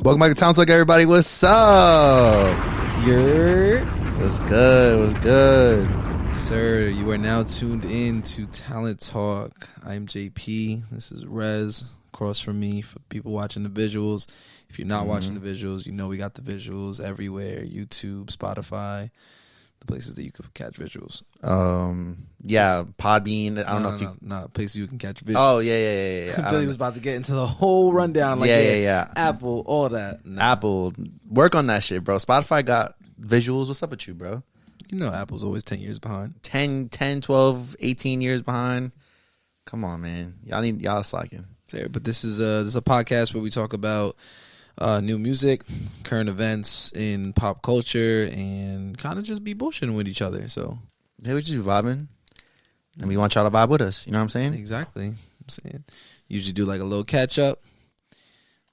Welcome back to Town Talk, everybody. What's up? What's good? Sir, you are now tuned in to Talent Talk. I'm JP. This is Rez. Across from me, for people watching the visuals. If you're not watching the visuals, you know we got the visuals everywhere. YouTube, Spotify, the places that you can catch visuals. Yeah, Podbean. I don't know if you... No, places you can catch visuals. Oh, yeah. Billy was about to get into the whole rundown. Like Yeah. Apple, all that. No. Apple. Work on that shit, bro. Spotify got visuals. What's up with you, bro? You know Apple's always 10 years behind. 10, 12, 18 years behind. Come on, man. Y'all slacking. But this is a podcast where we talk about new music, current events in pop culture, and kind of just be bullshitting with each other. So Hey, we just be vibing, and we want y'all to vibe with us. You know what I'm saying? Exactly. I'm saying usually do like a little catch up.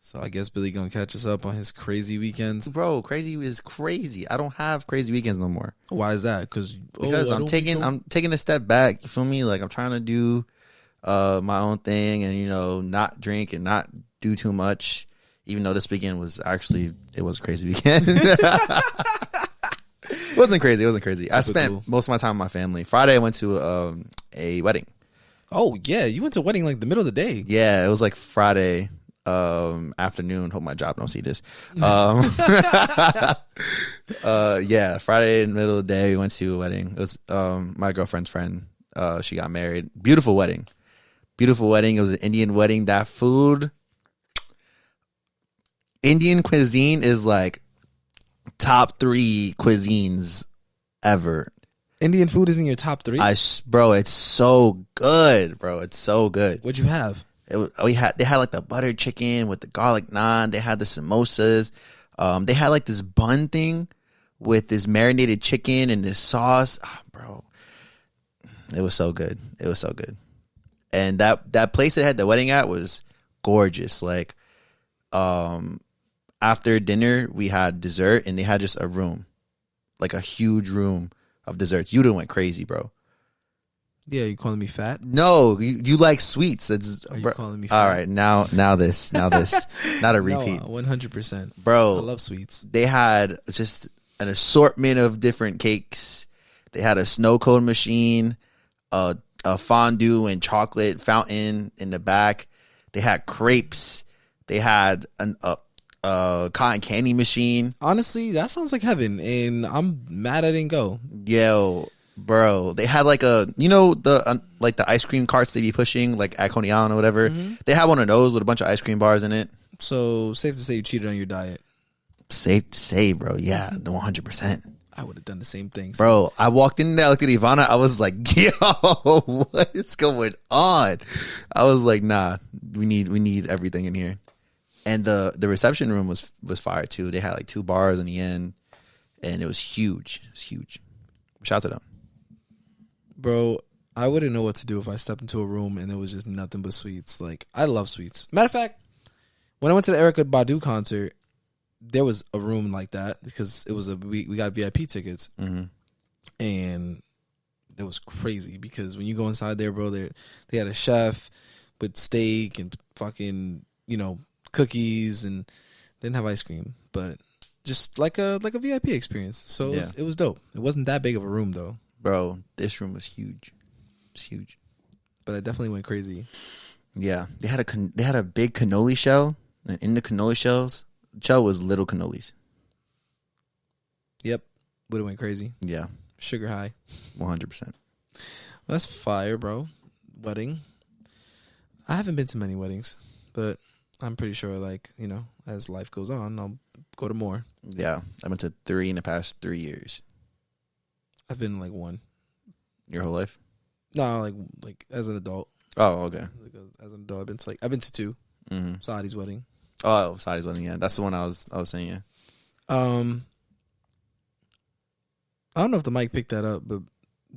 So I guess Billy gonna catch us up on his crazy weekends. Bro, crazy is crazy. I don't have crazy weekends no more. Why is that? Because I'm taking a step back. You feel me? Like I'm trying to do my own thing, and not drink and not do too much. Even though this weekend was a crazy weekend. It wasn't crazy. I spent most of my time with my family. Friday I went to a wedding. Oh yeah, you went to a wedding like the middle of the day. Yeah, it was like Friday afternoon. Hope my job don't see this. Yeah, Friday in the middle of the day we went to a wedding. It was my girlfriend's friend. She got married. Beautiful wedding. It was an Indian wedding. That food, Indian cuisine is like top 3 cuisines ever. Indian food is in your top 3? Bro, it's so good, bro. It's so good. What'd you have? They had like the butter chicken with the garlic naan. They had the samosas. They had like this bun thing with this marinated chicken and this sauce. Oh, bro, it was so good. And that place that had the wedding at was gorgeous. Like, after dinner we had dessert, and they had just a room, like a huge room of desserts. You done went crazy, bro. Yeah, you calling me fat? No, you like sweets. Are you calling me fat? All right, now this, not a repeat. 100%, bro. I love sweets. They had just an assortment of different cakes. They had a snow cone machine, a fondue and chocolate fountain in the back. They had crepes. They had a cotton candy machine. Honestly, that sounds like heaven, and I'm mad I didn't go. Yo, bro, they had like the ice cream carts they be pushing like at Coney Island or whatever. Mm-hmm. They had one of those with a bunch of ice cream bars in it. So safe to say you cheated on your diet. Safe to say, bro. Yeah, 100%. I would have done the same thing. Bro, I walked in there, I looked at Ivana, I was like, yo, what is going on? I was like, nah, we need everything in here. And the reception room was fire too. They had like 2 bars in the end, and it was huge. Shout out to them. Bro, I wouldn't know what to do if I stepped into a room and it was just nothing but sweets. Like, I love sweets. Matter of fact, when I went to the Erykah Badu concert, there was a room like that because it was we got VIP tickets. Mm-hmm. And it was crazy because when you go inside there, bro, they had a chef with steak and fucking, cookies, and they didn't have ice cream, but just like a VIP experience. So it was dope. It wasn't that big of a room though. Bro, this room was huge. It's huge. But I definitely went crazy. Yeah. They had a big cannoli shell, and in the cannoli shell was little cannolis. Yep. Would have went crazy. Yeah. Sugar high. 100%. Well, that's fire, bro. Wedding. I haven't been to many weddings, but I'm pretty sure, like, as life goes on, I'll go to more. Yeah. I went to 3 in the past 3 years. I've been like 1. Your whole life? No, like as an adult. Oh, okay. Like as an adult, I've been to 2. Mm-hmm. Sadi's wedding. Oh, Sadi's wedding. Yeah, that's the one I was saying. Yeah. I don't know if the mic picked that up, but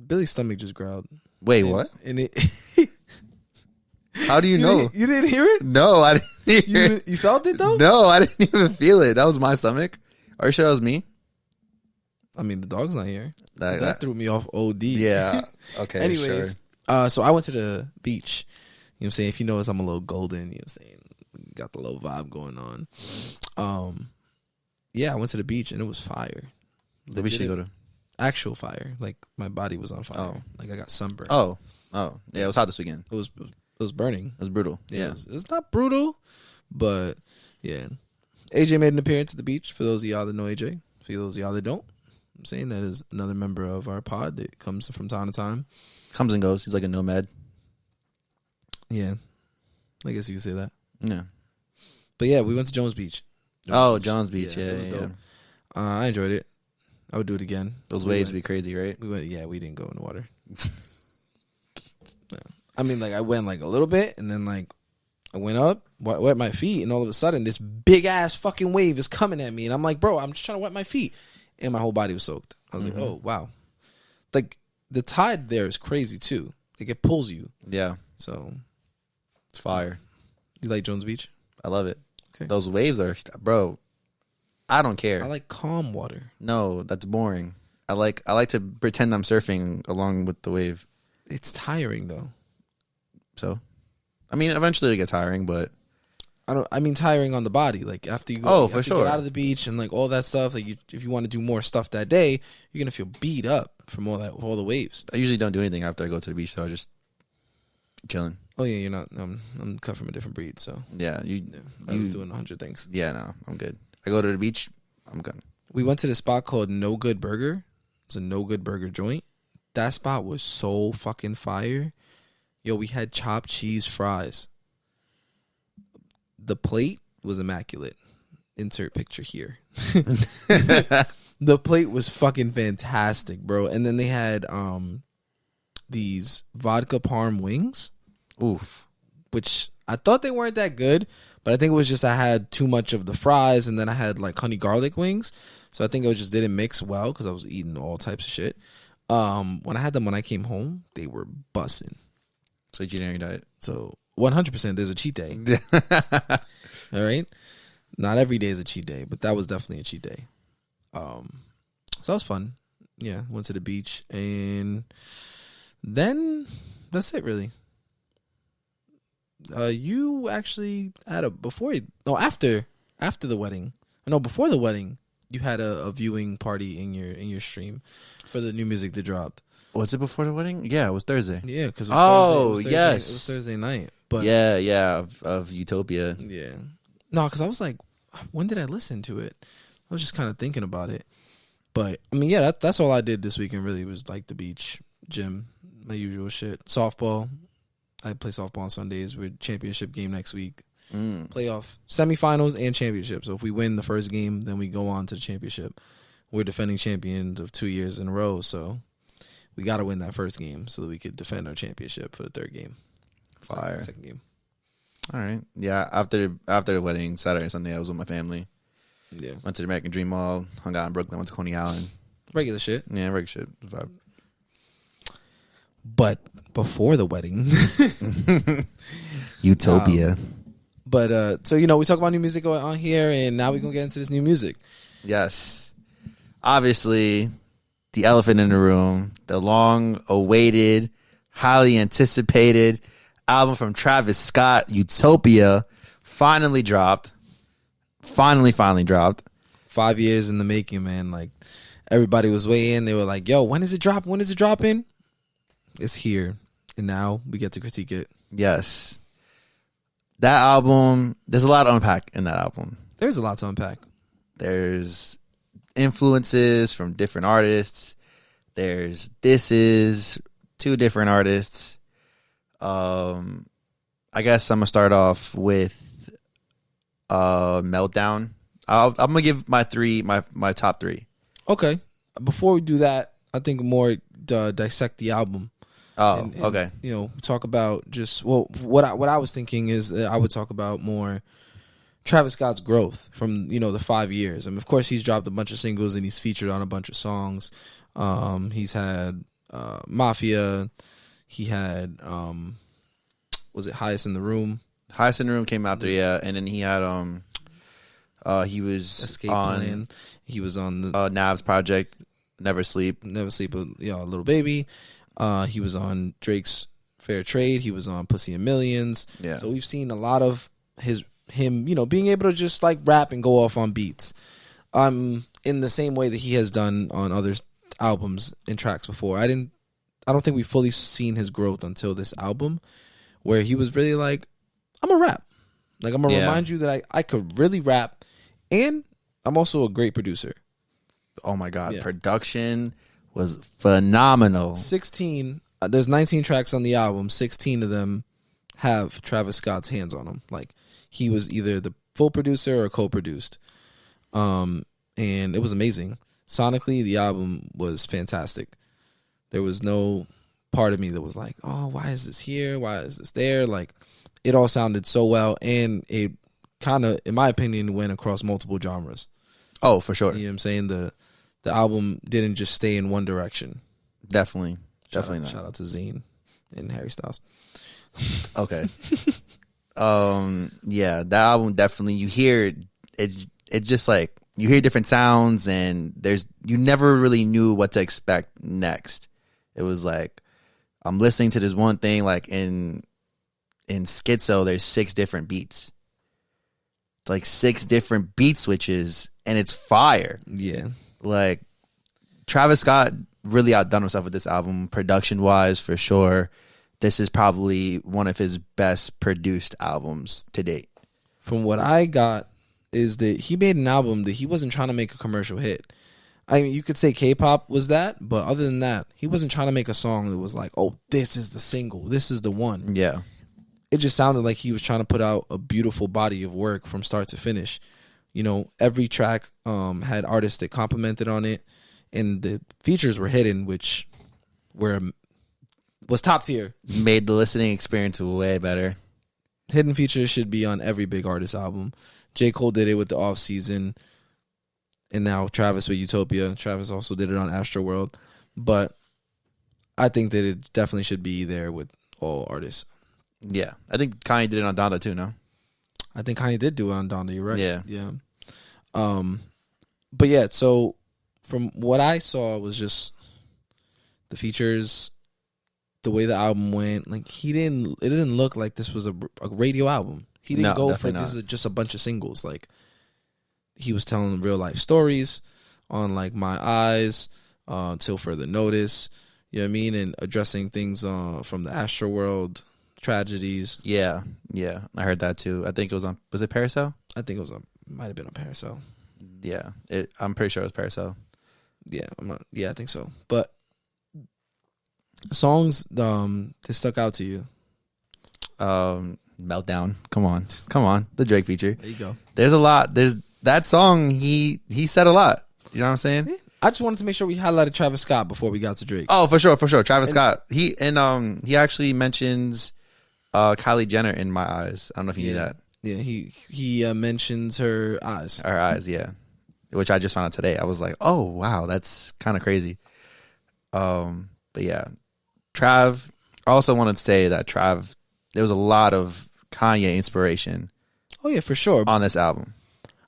Billy's stomach just growled. Wait, what? And it. How do you know? You didn't hear it? No, I didn't hear it. You felt it though? No, I didn't even feel it. That was my stomach. Are you sure that was me? I mean, the dog's not here. That threw me off OD. Yeah. Okay. Anyways, sure. So I went to the beach. You know what I'm saying? If you notice, I'm a little golden. You know what I'm saying? got the low vibe going on. Yeah, I went to the beach and it was fire. The beach you go to? Actual fire. Like my body was on fire. Oh. Like I got sunburned. Oh. Yeah, it was hot this weekend. It was burning. It was brutal. Yeah. It was not brutal, but yeah. AJ made an appearance at the beach. For those of y'all that know AJ, for those of y'all that don't, I'm saying that is another member of our pod that comes from time to time. Comes and goes. He's like a nomad. Yeah. I guess you could say that. Yeah. But yeah, we went to Jones Beach. Jones Beach. Yeah, it was yeah. dope. I enjoyed it. I would do it again. Those waves be crazy, right? We went. Yeah, we didn't go in the water. No. I mean, like I went like a little bit, and then like I went up, wet my feet, and all of a sudden this big ass fucking wave is coming at me, and I'm like, bro, I'm just trying to wet my feet, and my whole body was soaked. I was like, oh wow, like the tide there is crazy too. Like it pulls you. Yeah. So it's fire. You like Jones Beach? I love it. Okay. Those waves are, bro. I don't care. I like calm water. No, that's boring. I like to pretend I'm surfing along with the wave. It's tiring though. So, I mean, eventually it gets tiring, but I mean tiring on the body. Like after you go, Oh, you for have to sure. get out of the beach and like all that stuff. Like if you want to do more stuff that day, you're gonna feel beat up from all the waves. I usually don't do anything after I go to the beach, so I just chilling. Oh yeah, you're not. I'm cut from a different breed, so Yeah, I was doing 100 things. Yeah, no, I'm good. I go to the beach, I'm good. We went to this spot called No Good Burger. It's a No Good Burger joint. That spot was so fucking fire. Yo, we had chopped cheese fries. The plate was immaculate. Insert picture here. The plate was fucking fantastic, bro. And then they had these vodka parm wings. Oof. Which I thought they weren't that good, but I think it was just I had too much of the fries, and then I had like honey garlic wings, so I think it just didn't mix well because I was eating all types of shit. When I had them when I came home, they were bussin'. So vegetarian diet. So 100% there's a cheat day. All right, not every day is a cheat day, but that was definitely a cheat day. So that was fun. Yeah, went to the beach, and then that's it really. You actually had before the wedding. No, before the wedding, you had a viewing party in your stream for the new music that dropped. Was it before the wedding? Yeah, it was Thursday. Yeah, because yes, it was Thursday night. But yeah, of Utopia. Yeah, no, because I was like, when did I listen to it? I was just kind of thinking about it. But I mean, yeah, that's all I did this weekend. Really, was like the beach, gym, my usual shit, softball. I play softball on Sundays. We're championship game next week. Playoff semifinals and championship. So if we win the first game, then we go on to the championship. We're defending champions of 2 years in a row, so we got to win that first game so that we could defend our championship for the third game. Fire. Second game. All right. Yeah. After the wedding, Saturday and Sunday, I was with my family. Yeah. Went to the American Dream Mall. Hung out in Brooklyn. Went to Coney Island. Regular shit. Yeah, regular shit. Vibe. But before the wedding, Utopia. But so we talk about new music on here, and now we're gonna get into this new music. Yes. Obviously, the elephant in the room, the long-awaited, highly anticipated album from Travis Scott, Utopia, finally dropped. Finally dropped. 5 years in the making, man. Like everybody was waiting. They were like, "Yo, when is it drop? When is it dropping?" It's here, and now we get to critique it. Yes. That album, there's a lot to unpack in that album. There's a lot to unpack. There's influences from different artists. There's disses, 2 different artists. I guess I'm going to start off with Meltdown. I'm going to give my top 3. Okay. Before we do that, I think more dissect the album. Oh, and, okay. Talk about just what I was thinking is that I would talk about more Travis Scott's growth from the 5 years. I mean, of course, he's dropped a bunch of singles and he's featured on a bunch of songs. He's had Mafia. He had was it Highest in the Room? Highest in the Room came out there, yeah, and then he had he was Escape on Plan. He was on the Nav's project, Never Sleep, a Little Baby. He was on Drake's Fair Trade. He was on Pussy and Millions. Yeah. So we've seen a lot of his him, being able to just like rap and go off on beats. In the same way that he has done on other albums and tracks before. I don't think we fully seen his growth until this album, where he was really like, I'm a rap. Like, I'm gonna remind you that I could really rap, and I'm also a great producer. Oh my God, production was phenomenal. 16. There's 19 tracks on the album. 16 of them have Travis Scott's hands on them. Like, he was either the full producer or co-produced. And it was amazing. Sonically, the album was fantastic. There was no part of me that was like, oh, why is this here? Why is this there? Like, it all sounded so well, and it kind of, in my opinion, went across multiple genres. Oh, for sure. You know what I'm saying? The album didn't just stay in one direction. Definitely. Definitely Shout out to Zayn and Harry Styles. Okay. Yeah, that album definitely, you hear it just like, you hear different sounds, and you never really knew what to expect next. It was like, I'm listening to this one thing, like in Schizo, there's 6 different beats. It's like 6 different beat switches, and it's fire. Yeah. Like, Travis Scott really outdone himself with this album, production-wise, for sure. This is probably one of his best produced albums to date. From what I got is that he made an album that he wasn't trying to make a commercial hit. I mean, you could say K-pop was that, but other than that, he wasn't trying to make a song that was like, oh, this is the single, this is the one. Yeah. It just sounded like he was trying to put out a beautiful body of work from start to finish. Every track had artists that complimented on it, and the features were hidden, which was top tier. Made the listening experience way better. Hidden features should be on every big artist album. J. Cole did it with the Off Season, and now Travis with Utopia. Travis also did it on Astroworld, but I think that it definitely should be there with all artists. Yeah, I think Kanye did it on Donda too. No, I think Kanye did do it on Donda. You're right. Yeah. But yeah. So from what I saw was just the features, the way the album went. Like, it didn't look like this was a radio album. He didn't go for this is just a bunch of singles. Like, he was telling real life stories on like My Eyes, Till Further Notice. You know what I mean, and addressing things from the Astroworld tragedies. Yeah, I heard that too. I think it was on. Was it Parasol? I think it was might have been on Parasol. Yeah, I'm pretty sure it was Parasol. Yeah, I think so. But songs that stuck out to you. Meltdown. Come on. The Drake feature. There you go. There's a lot. There's that song. He said a lot. You know what I'm saying? Yeah. I just wanted to make sure we highlighted Travis Scott before we got to Drake. Oh, for sure. Travis Scott. He actually mentions Kylie Jenner in My Eyes. I don't know if you knew that. Yeah, he mentions her eyes. Her eyes, yeah. Which I just found out today. I was like, oh wow, that's kind of crazy. But yeah, Trav. I also wanted to say that Trav, there was a lot of Kanye inspiration. Oh yeah, for sure. On this album.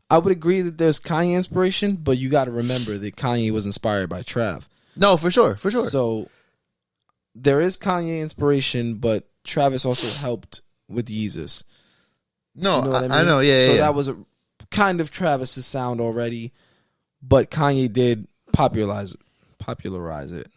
I would agree that there's Kanye inspiration, but you got to remember that Kanye was inspired by Trav. No, for sure. So there is Kanye inspiration, but Travis also helped with Yeezus. No, you know I know. Yeah. So that was a kind of Travis's sound already, but Kanye did popularize it.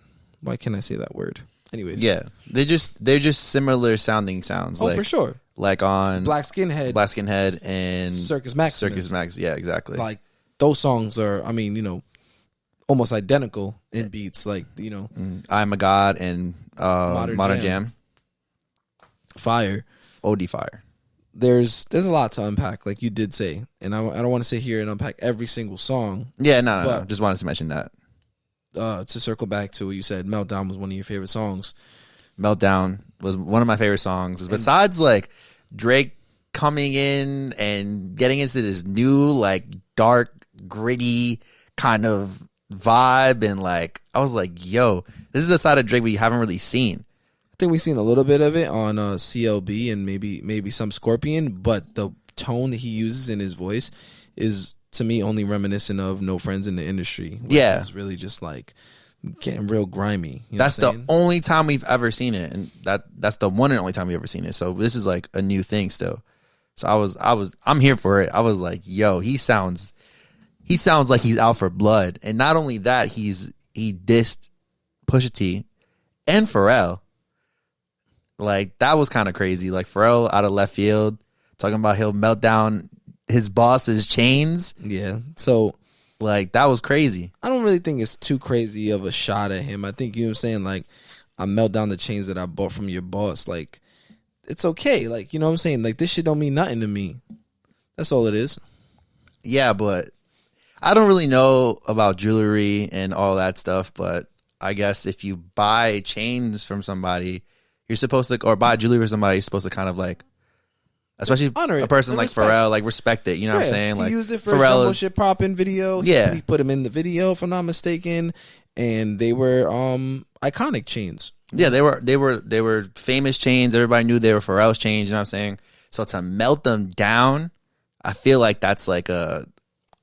Why can't I say that word? Anyways, yeah, they're just similar sounding sounds. Oh, for sure. Like on Black Skinhead, and Circus Maximus. Yeah, exactly. Like, those songs are, I mean, almost identical in beats. Like, I'm a God and Modern Jam. Fire. OD fire. There's a lot to unpack, like you did say, and I don't want to sit here and unpack every single song. Yeah, no. Just wanted to mention that. To circle back to what you said, Meltdown was one of your favorite songs. Meltdown was one of my favorite songs. Besides, like, Drake coming in and getting into this new, like, dark, gritty kind of vibe, and like, I was like, yo, this is a side of Drake we haven't really seen. I think we've seen a little bit of it on CLB and maybe some Scorpion, but the tone that he uses in his voice is, to me, only reminiscent of No Friends in the Industry. Yeah. It's really just like getting real grimy. That's the only time we've ever seen it, and that's the one and only time we've ever seen it. So this is like a new thing still. So I'm here for it. I was like, yo, he sounds like he's out for blood. And not only that, he dissed Pusha T and Pharrell. Like, that was kind of crazy. Like, Pharrell out of left field talking about he'll melt down his boss's chains. Yeah. So, like, that was crazy. I don't really think it's too crazy of a shot at him. I think, you know what I'm saying, like, I melt down the chains that I bought from your boss. Like, it's okay. Like, you know what I'm saying? Like, this shit don't mean nothing to me. That's all it is. Yeah, but I don't really know about jewelry and all that stuff, but I guess if you buy chains from somebody, you're supposed to, or buy jewelry from somebody, you're supposed to kind of like, especially honor it. A person like Respect. Pharrell, like respect it. You know what I'm saying? Like, he used it for a Pharrell Jumbo is, Shit Poppin' video. Yeah. He put him in the video, if I'm not mistaken, and they were iconic chains. Yeah, they were famous chains. Everybody knew they were Pharrell's chains. You know what I'm saying? So to melt them down, I feel like that's like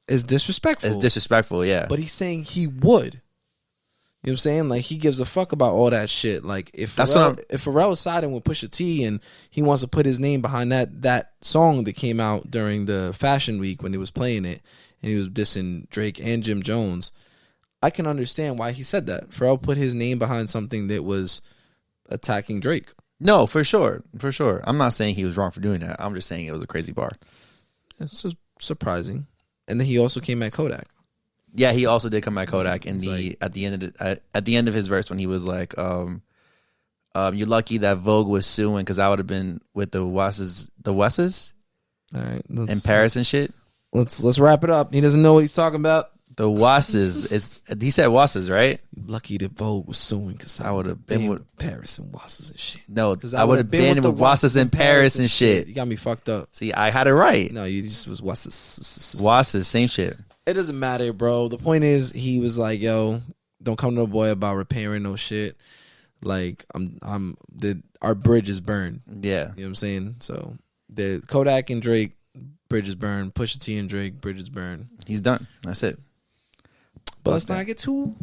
It's disrespectful. it's disrespectful. Yeah, But he's saying he would. You know what I'm saying? Like, he gives a fuck about all that shit. Like, if Pharrell was siding with Pusha T and he wants to put his name behind that song that came out during the Fashion Week when he was playing it, and he was dissing Drake and Jim Jones, I can understand why he said that. Pharrell put his name behind something that was attacking Drake. no, for sure. I'm not saying he was wrong for doing that. I'm just saying it was a crazy bar. It's just surprising. And then he also came at Kodak. Yeah, he also did come at Kodak in It's at the end of his verse when he was like, "You're lucky that Vogue was suing because I would have been with the Wesses, All right, in Paris and shit." Let's wrap it up. He doesn't know what he's talking about. The Wasses, he said Wasses, right? Lucky that Vogue was suing because I would have been with Paris and Wasses and shit. No, I would have been with Wasses in Paris and shit. You got me fucked up. See, I had it right. No, you just was Wasses. Wasses, same shit. It doesn't matter, bro. The point is, he was like, "Yo, don't come to a boy about repairing no shit. Like, our bridge is burned." Yeah, you know what I'm saying. So the Kodak and Drake bridge is burned. Pusha T and Drake bridge is burned. he's done. That's it. But let's not get too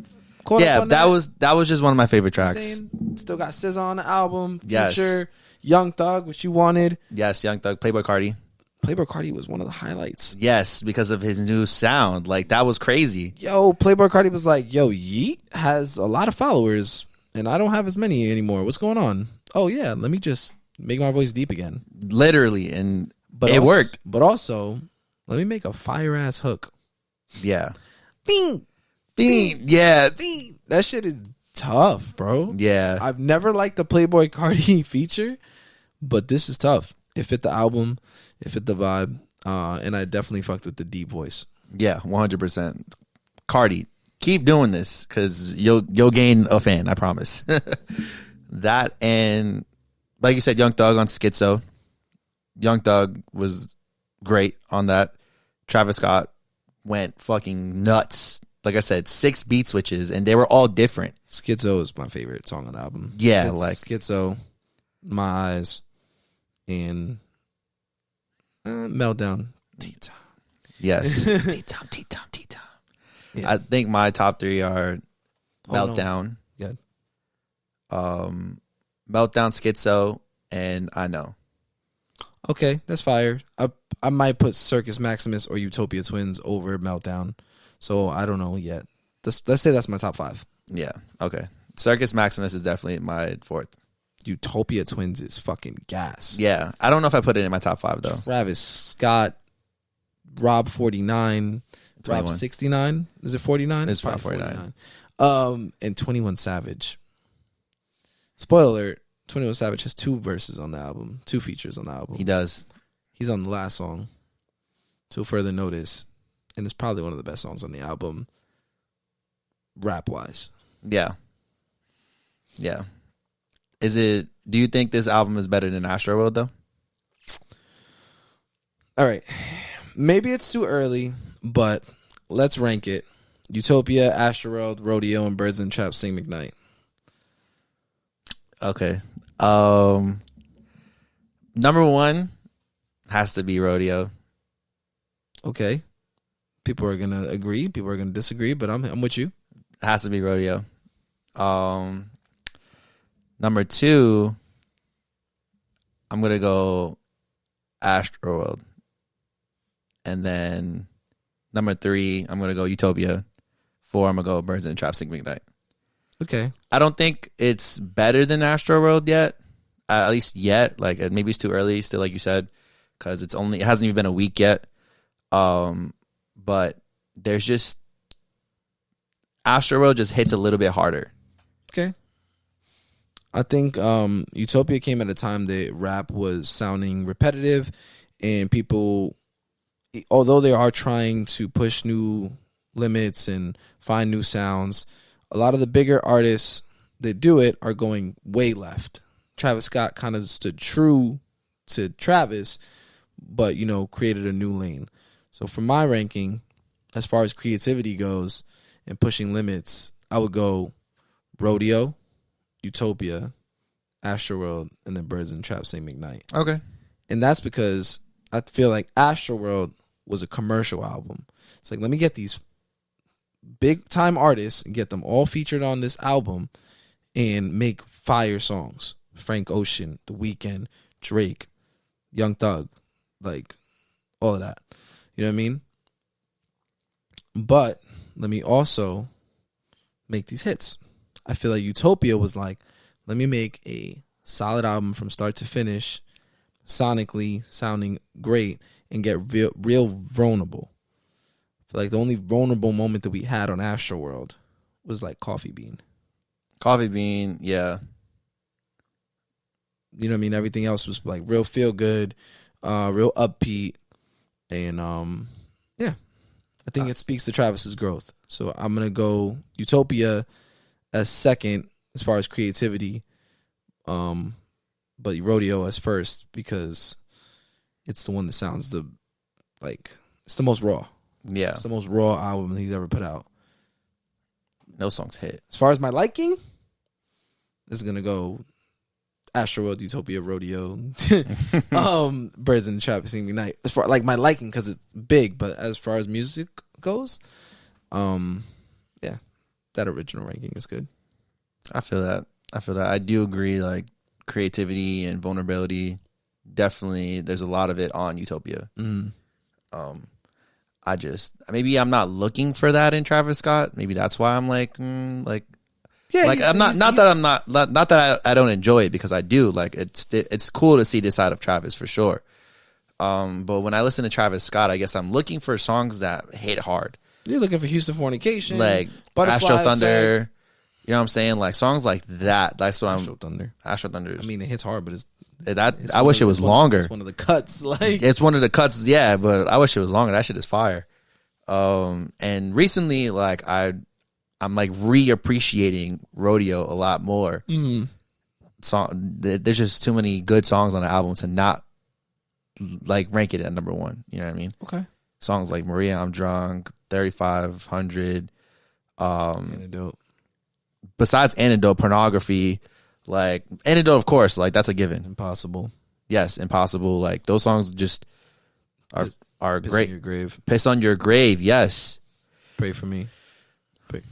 caught Yeah, up on that was just one of my favorite You know what I'm tracks. saying? Still got SZA on the album. Yes. Future, Young Thug, what you wanted. Yes, Young Thug, Playboy Cardi. Playboy Cardi was one of the highlights. Yes, because of his new sound. Like, that was crazy. Yo, Playboy Cardi was like, "Yo, Yeet has a lot of followers, and I don't have as many anymore. What's going on? Oh yeah, let me just make my voice deep again." Literally, and But it also, worked. But also, let me make a fire ass hook. Yeah. Bing, Fiend. Yeah. bing. That shit is tough, bro. Yeah. I've never liked the Playboy Cardi feature, but this is tough. It fit the album, it fit the vibe, and I definitely fucked with the deep voice. Yeah, 100%. Cardi, keep doing this because you'll gain a fan, I promise. That, and like you said, Young Thug on Schizo. Young Thug was great on that. Travis Scott went fucking nuts. Like I said, 6 beat switches, and they were all different. Schizo is my favorite song on the album. Yeah, It's like Schizo, My Eyes, and Meltdown. T-Time. yes. T-Time. Yeah. I think my top 3 are Oh, no. Meltdown, Good. Meltdown, Schizo, and I Know. Okay, that's fire. I might put Circus Maximus or Utopia Twins over Meltdown. So I don't know yet. Let's say that's my top 5. Yeah, okay. Circus Maximus is definitely my 4th. Utopia Twins is fucking gas. Yeah, I don't know if I put it in my top 5 though. Travis Scott, Rob 49, 21. Rob 69. Is it 49? It's probably 49. And 21 Savage. Spoiler alert, 21 Savage has 2 verses on the album, 2 features on the album. He does. He's on the last song, Till Further Notice, and it's probably one of the best songs on the album, rap-wise. Yeah. Yeah. Do you think this album is better than ASTROWORLD though? All right. Maybe it's too early, but let's rank it. Utopia, ASTROWORLD, Rodeo, and Birds and Traps Sing McKnight. Okay. Number 1 has to be Rodeo. Okay. People are gonna agree. People are gonna disagree, but I'm with you. It has to be Rodeo. Number 2, I'm gonna go ASTROWORLD. And then number 3, I'm going to go Utopia. 4, I'm going to go Birds in the Trap Sing McKnight. Okay. I don't think it's better than ASTROWORLD yet. At least yet. Like, maybe it's too early still, like you said, because it hasn't even been a week yet. But there's just ASTROWORLD just hits a little bit harder. Okay. I think Utopia came at a time that rap was sounding repetitive, and people, although they are trying to push new limits and find new sounds, a lot of the bigger artists that do it are going way left. Travis Scott kind of stood true to Travis, but, you know, created a new lane. So for my ranking, as far as creativity goes and pushing limits, I would go Rodeo, Utopia, ASTROWORLD, and then Birds in the Trap Sing McKnight. Okay. And that's because I feel like ASTROWORLD was a commercial album. It's like, let me get these big time artists and get them all featured on this album and make fire songs. Frank Ocean, The Weeknd, Drake, Young Thug, like all of that. You know what I mean? But let me also make these hits. I feel like Utopia was like, let me make a solid album from start to finish, sonically sounding great, and get real vulnerable. I feel like the only vulnerable moment that we had on ASTROWORLD was like Coffee Bean. Coffee Bean, yeah. You know what I mean? Everything else was like real feel good, real upbeat, and yeah. I think it speaks to Travis's growth. So I'm gonna go Utopia as second as far as creativity, but Rodeo as first because it's the one that sounds it's the most raw. Yeah, it's the most raw album he's ever put out. No songs hit. As far as my liking, this is gonna go ASTROWORLD, Utopia, Rodeo, Birds in the Trap Sing McKnight. As far like my liking, because it's big, but as far as music goes, yeah, that original ranking is good. I feel that. I do agree. Like creativity and vulnerability, definitely. There's a lot of it on Utopia. I just maybe I'm not looking for that in Travis Scott. Maybe that's why I'm like. Yeah, like I'm not that I don't enjoy it because I do. Like it's cool to see this side of Travis for sure. But when I listen to Travis Scott, I guess I'm looking for songs that hit hard. You're looking for Houston Fornication, like Astro Thunder. Effect. You know what I'm saying? Like songs like that. That's what Astro Thunder. Astro Thunder. I mean, it hits hard, but it's I wish it was longer. It's one of the cuts. Like it's one of the cuts. Yeah, but I wish it was longer. That shit is fire. And recently, like I'm like reappreciating Rodeo a lot more. There's just too many good songs on the album to not like rank it at number 1. You know what I mean? Okay. Songs like Maria, I'm Drunk, 3500. Antidote. Besides Antidote, Pornography, like Antidote, of course, like that's a given. Impossible. Yes, Impossible. Like those songs just are Piss great. On Your Grave. Piss on Your Grave. Yes. Pray for Me.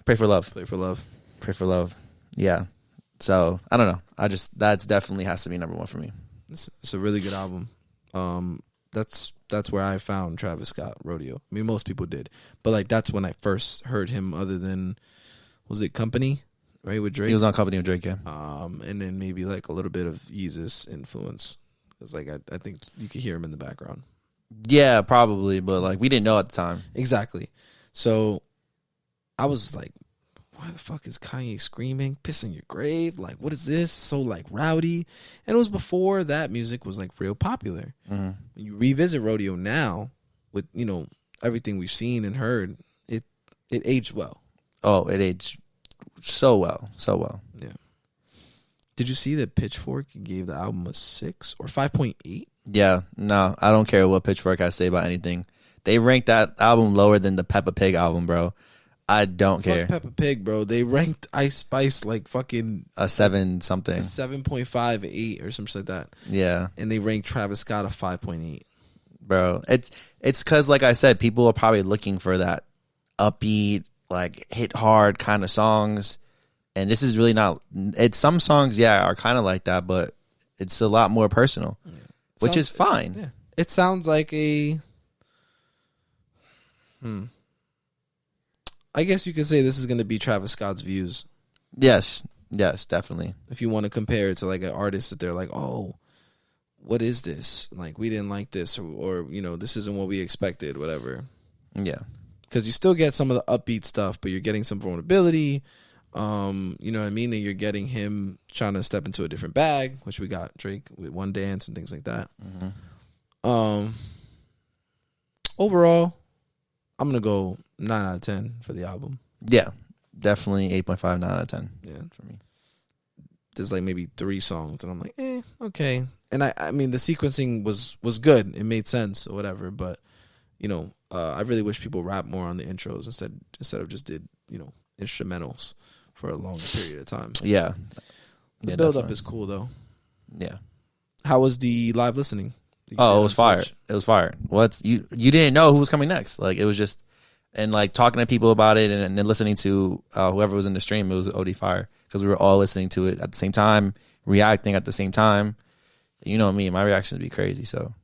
Pray for Love. Pray for Love. Pray for Love. Yeah. So I don't know. That's definitely has to be number 1 for me. It's a really good album. That's where I found Travis Scott, Rodeo. I mean, most people did, but like that's when I first heard him. Other than was it Company, right, with Drake? He was on Company with Drake, yeah. And then maybe like a little bit of Yeezus influence. It's like I think you could hear him in the background. Yeah, probably, but like we didn't know at the time. Exactly. So I was like, why the fuck is Kanye screaming, piss in your grave? Like, what is this? So like rowdy. And it was before that music was like real popular. When you revisit Rodeo now with, you know, everything we've seen and heard, it aged well. Oh, it aged so well. So well. Yeah. Did you see that Pitchfork gave the album a 6 or 5.8? Yeah. No, I don't care what Pitchfork has to say about anything. They ranked that album lower than the Peppa Pig album, bro. I don't care. Peppa Pig, bro. They ranked Ice Spice like fucking a 7 something, 7.5, 8 or something like that. Yeah, and they ranked Travis Scott a 5.8. Bro, it's because like I said, people are probably looking for that upbeat, like hit hard kind of songs, and this is really not. It's some songs, yeah, are kind of like that, but it's a lot more personal, which is fine. Yeah. It sounds like I guess you could say this is going to be Travis Scott's views. Yes, definitely. If you want to compare it to like an artist that they're like, oh, what is this? Like, we didn't like this, or this isn't what we expected, whatever. Yeah. Because you still get some of the upbeat stuff, but you're getting some vulnerability. You know what I mean? And you're getting him trying to step into a different bag, which we got Drake with One Dance and things like that. Mm-hmm. Overall, I'm going to go 9 out of 10 for the album. Yeah, definitely 8.5, 9 out of 10. Yeah, for me. There's like maybe 3 songs, and I'm like, okay. And I mean, the sequencing was good. It made sense or whatever, but, I really wish people rap more on the intros instead of just did, instrumentals for a longer period of time. Yeah. The build-up is cool, though. Yeah. How was the live listening? It was fire. It was fire. You didn't know who was coming next. Like, it was just, and like talking to people about it and then listening to whoever was in the stream, it was OD fire because we were all listening to it at the same time, reacting at the same time. You know me, my reaction would be crazy. So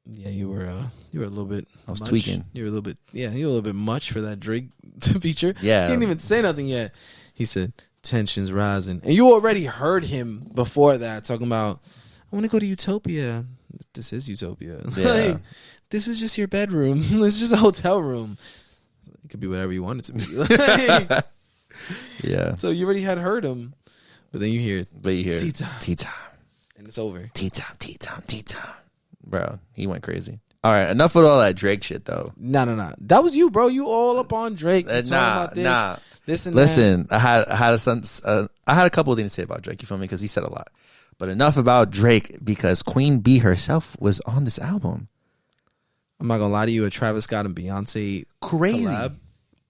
yeah, you were a little bit. I was tweaking. You were a little bit much for that Drake feature. Yeah, he didn't even say nothing yet. He said tensions rising, and you already heard him before that talking about, I want to go to Utopia. This is Utopia. Yeah. Like, this is just your bedroom. This is just a hotel room. It could be whatever you want it to be. Like, yeah. So you already had heard him, but then you hear tea time, and it's over. Tea time. Bro, he went crazy. All right, enough with all that Drake shit though. No. That was you, bro. You all up on Drake. Nah. This and Listen, that. I had a couple of things to say about Drake. You feel me? Because he said a lot. But enough about Drake because Queen Bee herself was on this album. I'm not gonna lie to you. A Travis Scott and Beyonce collab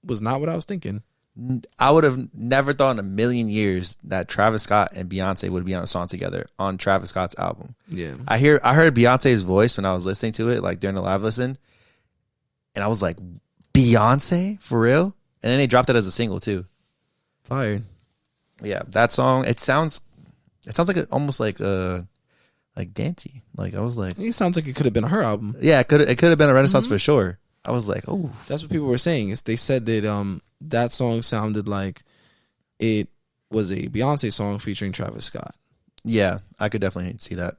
was not what I was thinking. I would have never thought in a million years that Travis Scott and Beyonce would be on a song together on Travis Scott's album. Yeah, I heard Beyonce's voice when I was listening to it, like during the live listen, and I was like, Beyonce for real? And then they dropped it as a single too. Fired. Yeah, that song. It sounds like almost like dancey. Like I was like, it sounds like it could have been her album. Yeah, it could have been a Renaissance for sure. I was like, oh, that's what people were saying. They said that that song sounded like it was a Beyonce song featuring Travis Scott. Yeah, I could definitely see that.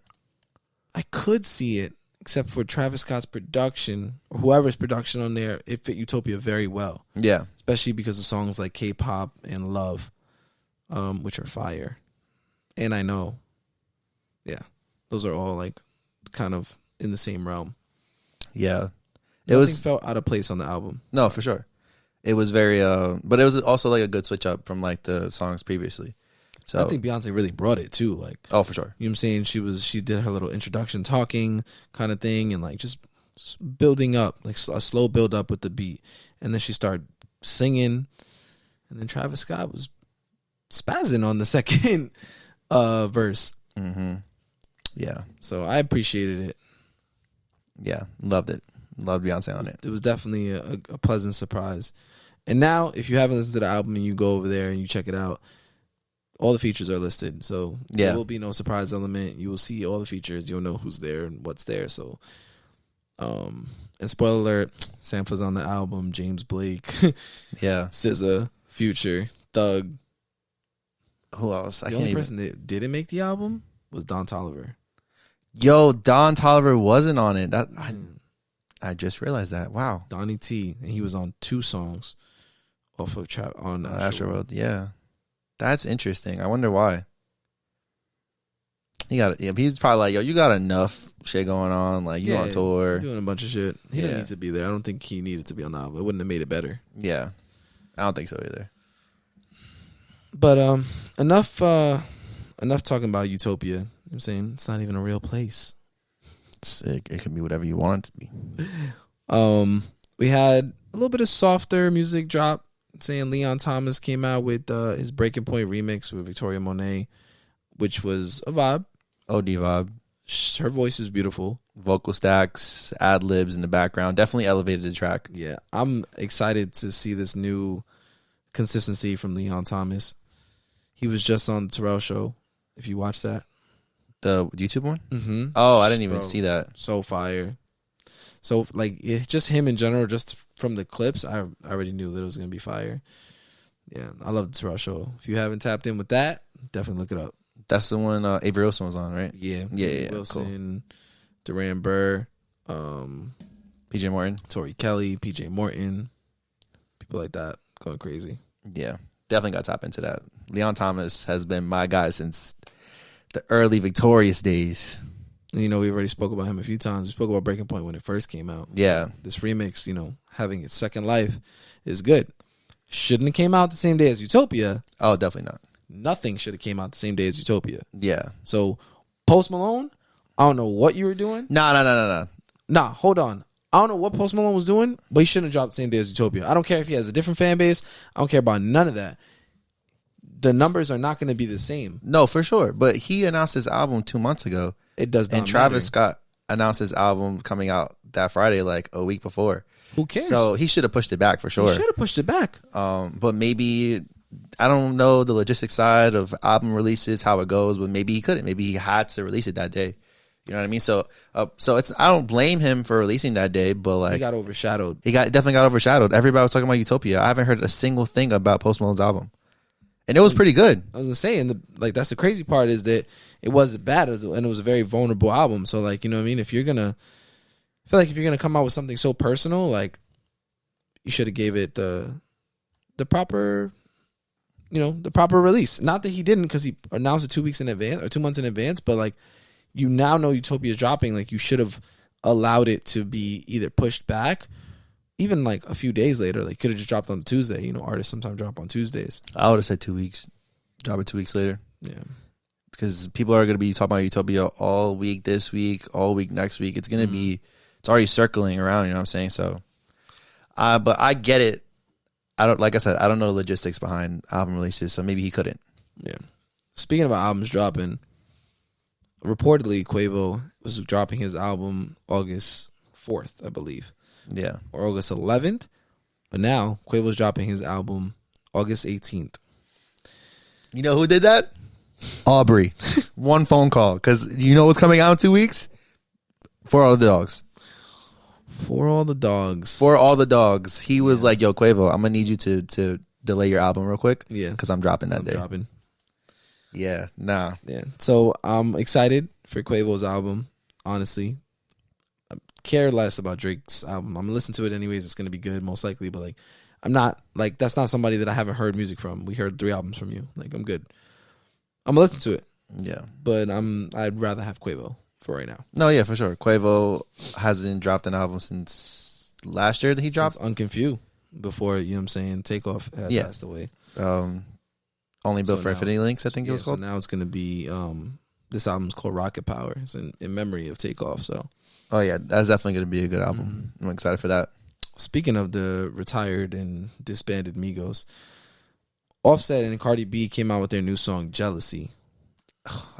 I could see it, except for Travis Scott's production, or whoever's production on there, it fit Utopia very well. Yeah. Especially because of songs like K-Pop and Love, which are fire. And I Know. Yeah. Those are all like kind of in the same realm. Yeah. Nothing felt out of place on the album. No, for sure. It was very but it was also like a good switch up from like the songs previously. So I think Beyonce really brought it too. Like, oh, for sure. You know what I'm saying? She did her little introduction talking kind of thing and like just building up, like a slow build up with the beat. And then she started singing. And then Travis Scott was spazzing on the second verse. Mm-hmm. Yeah. So I appreciated it. Yeah. Loved it. Loved Beyonce on it. It was definitely a pleasant surprise. And now, if you haven't listened to the album and you go over there and you check it out, all the features are listed. So there will be no surprise element. You will see all the features. You'll know who's there and what's there. So, and spoiler alert, Sampha's on the album. James Blake. Yeah. SZA, Future, Thug. Who else? The only person that didn't make the album was Don Toliver. Yo, Don Toliver wasn't on it. I just realized that. Wow. Donnie T. And he was on 2 songs off of on ASTROWORLD. Yeah. That's interesting. I wonder why. He's probably like, yo, you got enough shit going on. Like, you on tour. Doing a bunch of shit. He didn't need to be there. I don't think he needed to be on the album. It wouldn't have made it better. Yeah. I don't think so either. But enough talking about Utopia. You know what I'm saying? It's not even a real place. It can be whatever you want it to be. We had a little bit of softer music drop. Saying Leon Thomas came out with his Breaking Point remix with Victoria Monet, which was a vibe. OD vibe. Her voice is beautiful. Vocal stacks, ad libs in the background. Definitely elevated the track. Yeah, I'm excited to see this new consistency from Leon Thomas. He was just on the Terrell show. If you watch that, The YouTube one? Mm-hmm. Oh, I didn't even see that. So fire. So like it's just him in general, just from the clips, I already knew that it was gonna be fire. Yeah, I love the Terrell Show. If you haven't tapped in with that, definitely look it up. That's the one Avery Wilson was on, right? Yeah, Yeah. Wilson, cool. Duran Burr, PJ Morton, Tori Kelly, PJ Morton, people like that going crazy. Yeah, definitely got to tap into that. Leon Thomas has been my guy since the early Victorious days. You know, we already spoke about him a few times. We spoke about Breaking Point when it first came out. Yeah. This remix, you know, having its second life is good. Shouldn't have came out the same day as Utopia. Oh, definitely not. Nothing should have came out the same day as Utopia. Yeah. So, Post Malone, I don't know what you were doing. No. Nah, hold on. I don't know what Post Malone was doing, but he shouldn't have dropped the same day as Utopia. I don't care if he has a different fan base. I don't care about none of that. The numbers are not going to be the same. No, for sure. But he announced his album 2 months ago. It does not And Travis matter. Scott announced his album coming out that Friday, like a week before. Who cares? So he should have pushed it back for sure. He should have pushed it back. But maybe, I don't know the logistics side of album releases, how it goes, but maybe he couldn't. Maybe he had to release it that day. You know what I mean? So it's, I don't blame him for releasing that day, but like, He got overshadowed. Definitely got overshadowed. Everybody was talking about Utopia. I haven't heard a single thing about Post Malone's album, and it was pretty good. I was gonna say, and like that's the crazy part is that it wasn't bad, and it was a very vulnerable album. So like, you know what I mean? I feel like if you're gonna come out with something so personal, like you should have gave it the proper, you know, the proper release. Not that he didn't, because he announced it 2 weeks in advance or 2 months in advance, but like you now know Utopia is dropping. Like you should have allowed it to be either pushed back, even like a few days later. Like could have just dropped on Tuesday. You know, artists sometimes drop on Tuesdays. I would have said 2 weeks. Drop it 2 weeks later. Yeah. Because people are going to be talking about Utopia all week this week, all week next week. It's going to be, it's already circling around, you know what I'm saying? So, but I get it. I don't know the logistics behind album releases, so maybe he couldn't. Yeah. Speaking about albums dropping, reportedly Quavo was dropping his album August 4th, I believe. Yeah. Or August 11th. But now Quavo's dropping his album August 18th. You know who did that? Aubrey. One phone call. Because you know what's coming out in 2 weeks? For All the Dogs. For All the Dogs. For All the Dogs. He was like, yo, Quavo, I'm going to need you to delay your album real quick. Yeah. Because I'm dropping that day. Dropping. Yeah. Nah. Yeah. So I'm excited for Quavo's album, honestly. I care less about Drake's album. I'm going to listen to it anyways. It's going to be good, most likely. But like, I'm not, like, that's not somebody that I haven't heard music from. We heard 3 albums from you. Like, I'm good. I'm going to listen to it. Yeah. But I'd rather have Quavo for right now. No, yeah, for sure. Quavo hasn't dropped an album since last year that he dropped. Since Unconfused. Before, you know what I'm saying, Takeoff had passed away. Only Built for Infinity Links, I think it was called. So now it's going to be, this album's called Rocket Power. It's in memory of Takeoff. So. Oh, yeah, that's definitely going to be a good album. I'm excited for that. Speaking of the retired and disbanded Migos, Offset and Cardi B came out with their new song, Jealousy.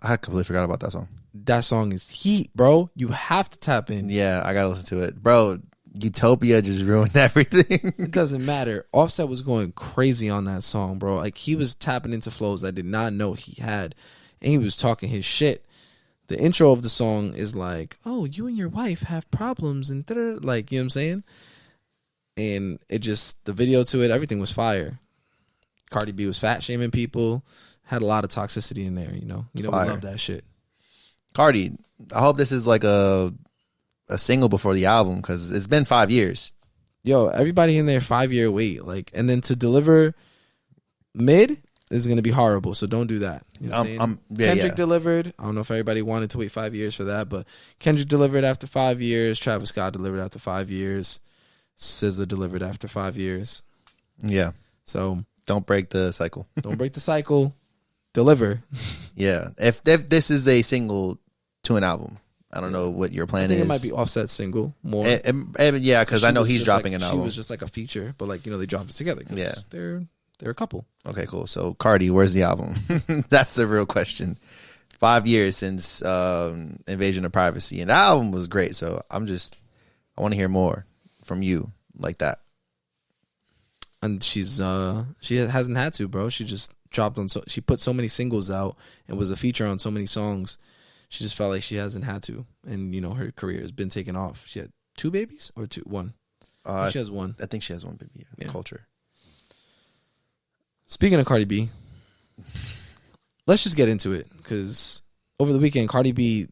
I completely forgot about that song. That song is heat, bro. You have to tap in. Yeah, I got to listen to it. Bro, Utopia just ruined everything. It doesn't matter. Offset was going crazy on that song, bro. Like, he was tapping into flows I did not know he had. And he was talking his shit. The intro of the song is like, oh, you and your wife have problems. And like, you know what I'm saying? And it just, the video to it, everything was fire. Cardi B was fat shaming people. Had a lot of toxicity in there, you know. You know, we love that shit. Cardi, I hope this is like a single before the album, because it's been 5 years. Yo, everybody in there 5-year wait, like, and then to deliver mid is going to be horrible. So don't do that. You know what I'm saying? Kendrick delivered. I don't know if everybody wanted to wait 5 years for that, but Kendrick delivered after 5 years. Travis Scott delivered after 5 years. SZA delivered after 5 years. Yeah. So don't break the cycle. Don't break the cycle. Deliver. Yeah. If this is a single to an album, I don't know what your plan is. I think it might be Offset single more. Yeah, because I know he's dropping an album. She was just like a feature, but like, you know, they dropped it together. Yeah. They're a couple. Okay, cool. So Cardi, where's the album? That's the real question. 5 years since Invasion of Privacy, and the album was great. So I want to hear more from you like that. And she hasn't had to, bro. She just dropped on she put so many singles out and was a feature on so many songs. She just felt like she hasn't had to, and her career has been taken off. She had 2 babies or one. She has one. I think she has one baby. Yeah. Culture. Speaking of Cardi B, let's just get into it, because over the weekend, Cardi B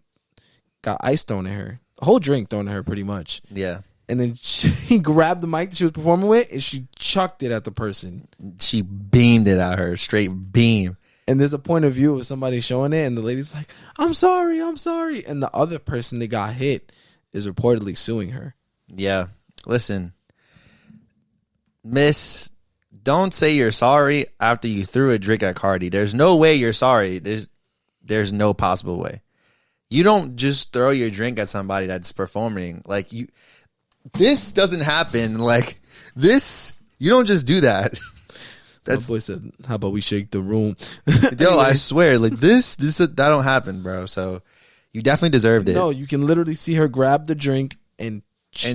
got ice thrown at her, a whole drink thrown at her, pretty much. Yeah. And then she grabbed the mic that she was performing with, and she chucked it at the person. She beamed it at her, straight beam. And there's a point of view of somebody showing it, and the lady's like, I'm sorry. And the other person that got hit is reportedly suing her. Yeah. Listen, miss, don't say you're sorry after you threw a drink at Cardi. There's no way you're sorry. There's no possible way. You don't just throw your drink at somebody that's performing. Like, this doesn't happen. Like, this, you don't just do that. That's, my boy said, how about we shake the room? Yo, I swear, like, that don't happen, bro. So you definitely deserved it. No, you can literally see her grab the drink and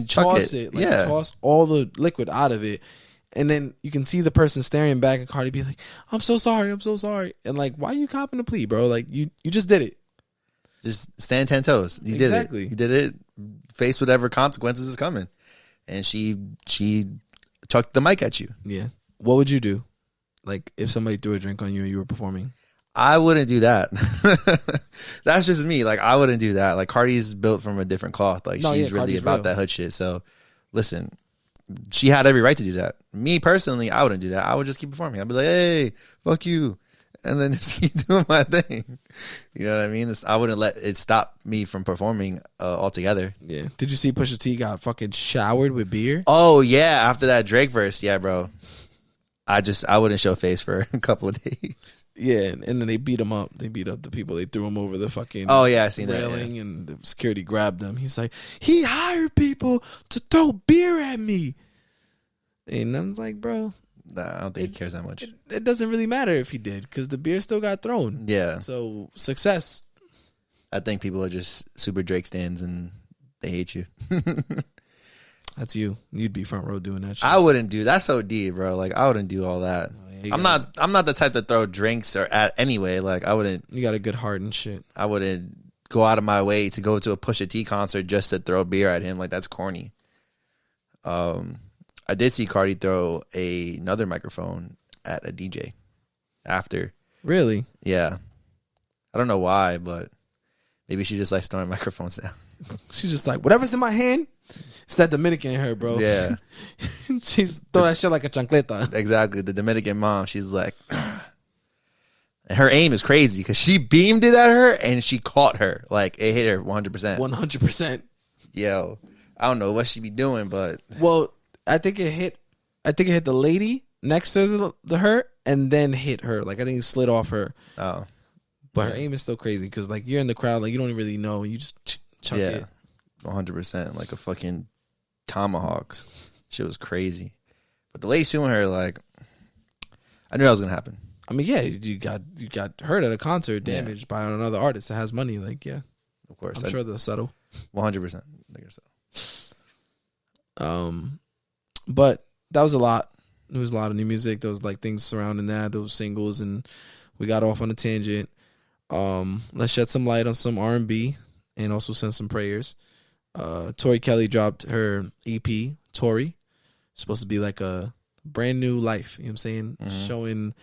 toss it. Like, toss all the liquid out of it. And then you can see the person staring back at Cardi B like, I'm so sorry. And like, why are you copping a plea, bro? Like, you just did it. Just stand 10 toes. You did it. You did it. Face whatever consequences is coming. And she chucked the mic at you. Yeah. What would you do? Like, if somebody threw a drink on you and you were performing? I wouldn't do that. That's just me. Like, I wouldn't do that. Like, Cardi's built from a different cloth. Like, she's really about that hood shit. So, listen, she had every right to do that. Me, personally, I wouldn't do that. I would just keep performing. I'd be like, hey, fuck you. And then just keep doing my thing. You know what I mean? I wouldn't let it stop me from performing altogether. Yeah. Did you see Pusha T got fucking showered with beer? Oh, yeah. After that Drake verse. Yeah, bro. I wouldn't show face for a couple of days. Yeah, and then they beat him up. They beat up the people. They threw him over the fucking I seen railing, that, yeah. And the security grabbed him. He's like, he hired people to throw beer at me. And I was like, bro. Nah, I don't think he cares that much. It doesn't really matter if he did, because the beer still got thrown. Yeah. So, success. I think people are just super Drake stans and they hate you. That's you. You'd be front row doing that shit. I wouldn't do that. So deep, bro. Like, I wouldn't do all that. Oh, yeah, I'm not the type to throw drinks or at anyway. Like, I wouldn't. You got a good heart and shit. I wouldn't go out of my way to go to a Pusha T concert just to throw beer at him. Like, that's corny. I did see Cardi throw another microphone at a DJ after. Really? Yeah. I don't know why, but maybe she just likes throwing microphones down. She's just like, whatever's in my hand, it's that Dominican in her, bro. Yeah. She's throw that shit like a chancleta. Exactly. The Dominican mom, she's like, and her aim is crazy because she beamed it at her and she caught her. Like, it hit her 100%. 100%. Yo, I don't know what she be doing, but. Well, I think it hit the lady next to her and then hit her. Like, I think it slid off her. Oh. But her aim is still crazy because, like, you're in the crowd, like, you don't really know. You just chuck it. 100%. Like a fucking tomahawk. Shit was crazy. But the lady suing her, like, I knew that was going to happen. I mean, yeah, you got hurt at a concert, damaged by another artist that has money. Like, yeah. Of course. I'm sure they'll settle. 100%. But that was a lot. There was a lot of new music. There was, like, things surrounding that. Those singles, and we got off on a tangent. Let's shed some light on some R&B and also send some prayers. Tori Kelly dropped her EP, Tori. It's supposed to be like a brand new life, you know what I'm saying? Mm-hmm. Showing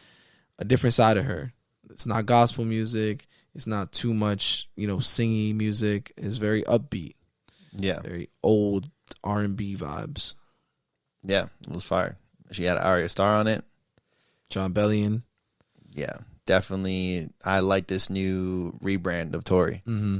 a different side of her. It's not gospel music. It's not too much, singing music. It's very upbeat. Yeah. Very old R&B vibes. Yeah, it was fire. She had Arya Starr on it. John Bellion. Yeah, definitely. I like this new rebrand of Tori. Mm-hmm.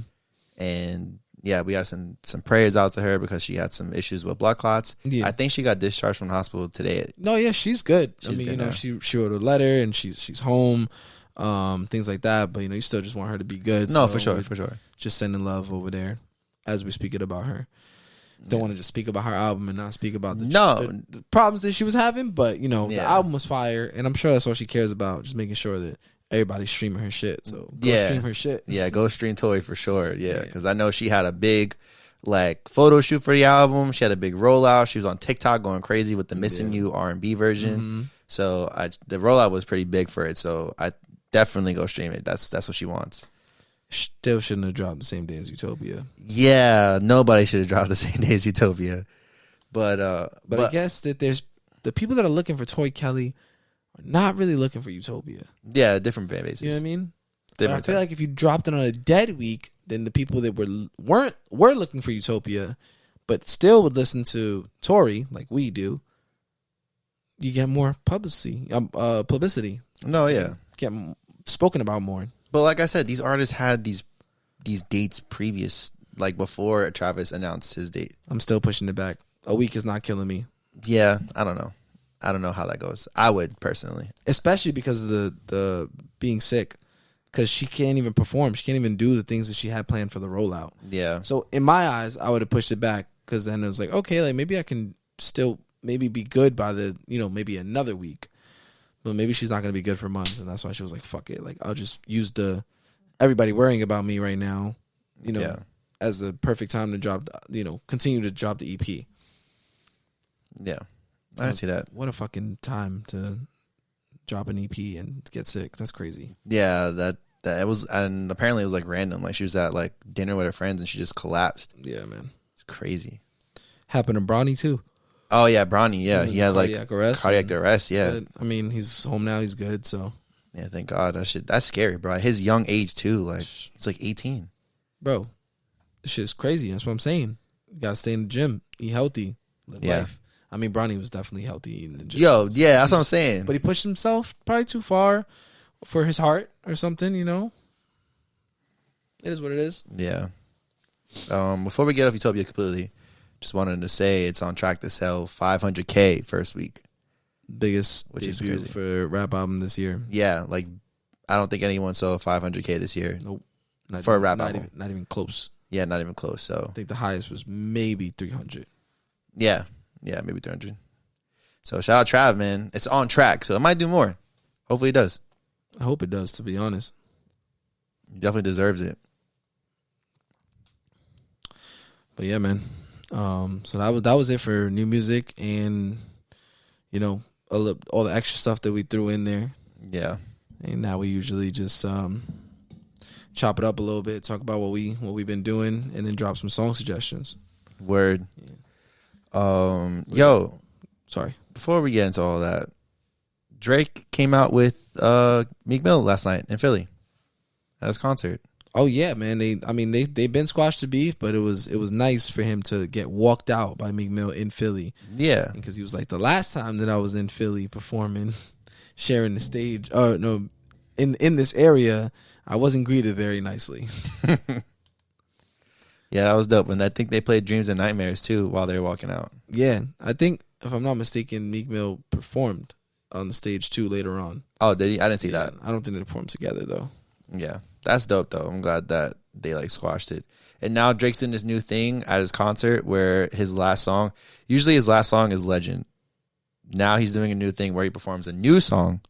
And yeah, we got some prayers out to her because she had some issues with blood clots. Yeah. I think she got discharged from the hospital today. No, yeah, she's good. She's good, she wrote a letter and she's home, things like that. But you still just want her to be good. No, for sure. Just sending love over there as we speak it about her. Don't want to just speak about her album and not speak about the problems that she was having. But the album was fire, and I'm sure that's all she cares about. Just making sure that everybody's streaming her shit. So go stream her shit. Yeah, go stream Tori for sure. Yeah, because I know she had a big photo shoot for the album. She had a big rollout. She was on TikTok going crazy with the Missing You R&B version. Mm-hmm. So the rollout was pretty big for it. So I definitely go stream it. That's what she wants. Still shouldn't have dropped the same day as Utopia. Yeah, nobody should have dropped the same day as Utopia. But I guess that there's the people that are looking for Tori Kelly are not really looking for Utopia. Yeah, different fan bases. You know what I mean? But I feel like if you dropped it on a dead week, then the people that were looking for Utopia, but still would listen to Tori like we do, you get more publicity. No, yeah, get spoken about more. But like I said, these artists had these dates previous, like before Travis announced his date. I'm still pushing it back. A week is not killing me. Yeah, I don't know. I don't know how that goes. I would personally, especially because of the being sick, because she can't even perform. She can't even do the things that she had planned for the rollout. Yeah. So in my eyes, I would have pushed it back, because then it was like, okay, like maybe I can still maybe be good by the maybe another week, but maybe she's not gonna be good for months, and that's why she was like, fuck it, like I'll just use everybody worrying about me right now, as the perfect time to drop, continue to drop the EP. Yeah. I see that. What a fucking time to drop an EP and get sick. That's crazy. Yeah, that it was, and apparently it was like random. Like she was at like dinner with her friends and she just collapsed. Yeah, man. It's crazy. Happened to Bronny too. Oh yeah, Bronny. Yeah, he had cardiac arrest. Yeah, but, I mean, he's home now. He's good. So yeah, thank God. That's scary, bro. His young age too. Like he's like 18. Bro, this shit's crazy. That's what I'm saying. You gotta stay in the gym, eat healthy, live life. I mean, Bronny was definitely healthy in the gym. Yo, yeah, that's what I'm saying. But he pushed himself probably too far for his heart or something, It is what it is. Yeah. Before we get off Utopia completely, just wanted to say it's on track to sell 500K first week. Biggest which is debut crazy for a rap album this year. Yeah, like I don't think anyone sold 500K this year. Nope. For a rap album. Not even close. Yeah, not even close. So I think the highest was maybe 300. Yeah. Yeah, maybe 300. So shout out Trav, man. It's on track, so it might do more. Hopefully it does. I hope it does, to be honest. He definitely deserves it. But yeah, man. So that was it for new music and all the extra stuff that we threw in there. Yeah. And now we usually just chop it up a little bit, talk about what we've been doing, and then drop some song suggestions. Word. Yo, sorry. Before we get into all that, Drake came out with Meek Mill last night in Philly at his concert. Oh yeah, man. They've been squashed to beef, but it was nice for him to get walked out by Meek Mill in Philly. Yeah, because he was like, the last time that I was in Philly performing, sharing the stage, in this area, I wasn't greeted very nicely. Yeah, that was dope. And I think they played Dreams and Nightmares too while they were walking out. Yeah, I think, if I'm not mistaken, Meek Mill performed on the stage too later on. Oh, did he? I didn't see that. I don't think they performed together though. Yeah, that's dope though. I'm glad that they like squashed it. And now Drake's doing this new thing at his concert where his last song is Legend. Now he's doing a new thing where he performs a new song,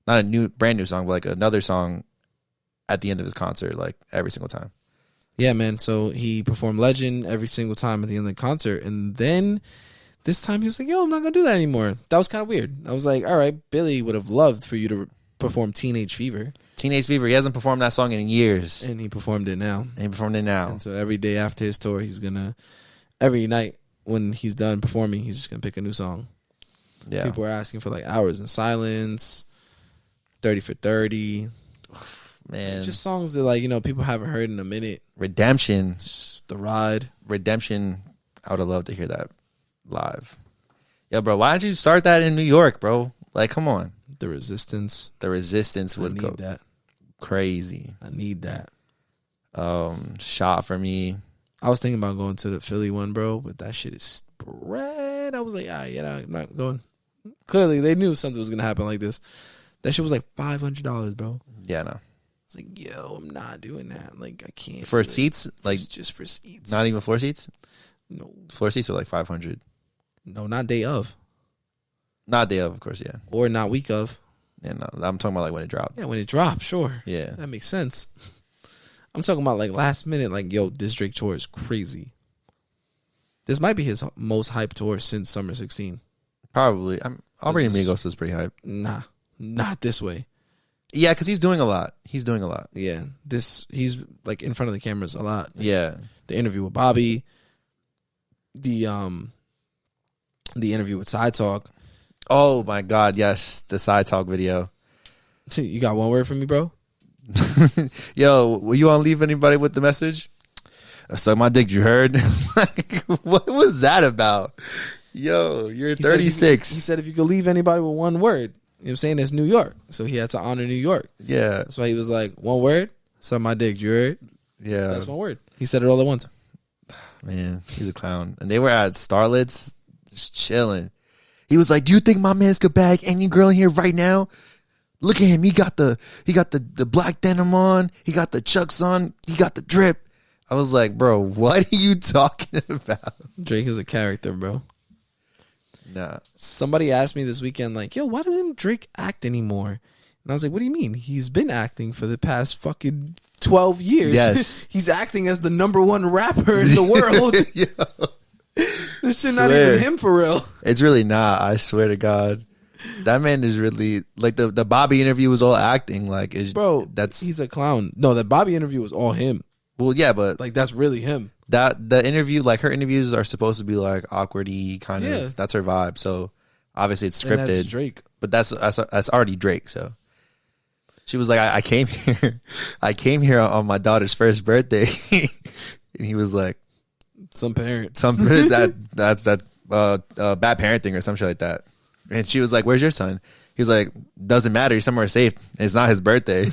not a brand new song, but like another song at the end of his concert, like every single time. Yeah, man. So he performed Legend every single time at the end of the concert. And then this time he was like, yo, I'm not going to do that anymore. That was kind of weird. I was like, all right, Billy would have loved for you to perform Teenage Fever. Teenage Fever. He hasn't performed that song in years. And he performed it now. And so every day after his tour, every night when he's done performing, he's just going to pick a new song. Yeah. People are asking for like Hours in Silence, 30 for 30. Man, just songs that people haven't heard in a minute. Redemption, The Ride. Redemption. I would have loved to hear that live. Yo, bro, why didn't you start that in New York, bro? Like, come on. The Resistance would go that crazy. I need that. Shot for Me. I was thinking about going to the Philly one, bro, but that shit is spread. I was like, I'm not going. Clearly, they knew something was gonna happen like this. That shit was like $500, bro. Yeah, no. It's like, yo, I'm not doing that. Like, I can't. For seats? Like, just for seats. Not even floor seats? No. Floor seats are like 500. No, not day of. Not day of course, yeah. Or not week of. Yeah, no, I'm talking about like when it dropped. Yeah, when it dropped, sure. Yeah. That makes sense. I'm talking about like last minute, like, yo, this Drake tour is crazy. This might be his most hyped tour since Summer 16. Probably. Aubrey and Migos was pretty hype. Nah, not this way. Yeah, because he's doing a lot. He's doing a lot. Yeah, he's like in front of the cameras a lot. Yeah, the interview with Bobby, the interview with Side Talk. Oh my God, yes, the Side Talk video. You got one word for me, bro? Yo, will you want to leave anybody with the message? Suck my dick, you heard? Like, what was that about? Yo, you're 36. He said if you could leave anybody with one word, you know what I'm saying, it's New York. So he had to honor New York. Yeah. That's why he was like, one word, suck my dick, you heard? Yeah. That's one word. He said it all at once. Man, he's a clown. And they were at Starlet's just chilling. He was like, do you think my man's could bag any girl in here right now? Look at him. He got the black denim on. He got the Chucks on. He got the drip. I was like, bro, what are you talking about? Drake is a character, bro. Nah. Somebody asked me this weekend, like, yo, why doesn't Drake act anymore? And I was like, what do you mean? He's been acting for the past fucking 12 years. Yes. He's acting as the #1 rapper in the world. This shit not even him for real. It's really not. I swear to God. That man is really like the Bobby interview was all acting. Like, bro, he's a clown. No, the Bobby interview was all him. Well, yeah, but like that's really him. That the interview, like her interviews are supposed to be like awkwardy kind of. That's her vibe. So obviously it's scripted. And that's Drake, but that's already Drake. So she was like, I came here on my daughter's first birthday, and he was like, some parent, that's bad parenting or some shit like that. And she was like, where's your son? He was like, doesn't matter. He's somewhere safe. It's not his birthday.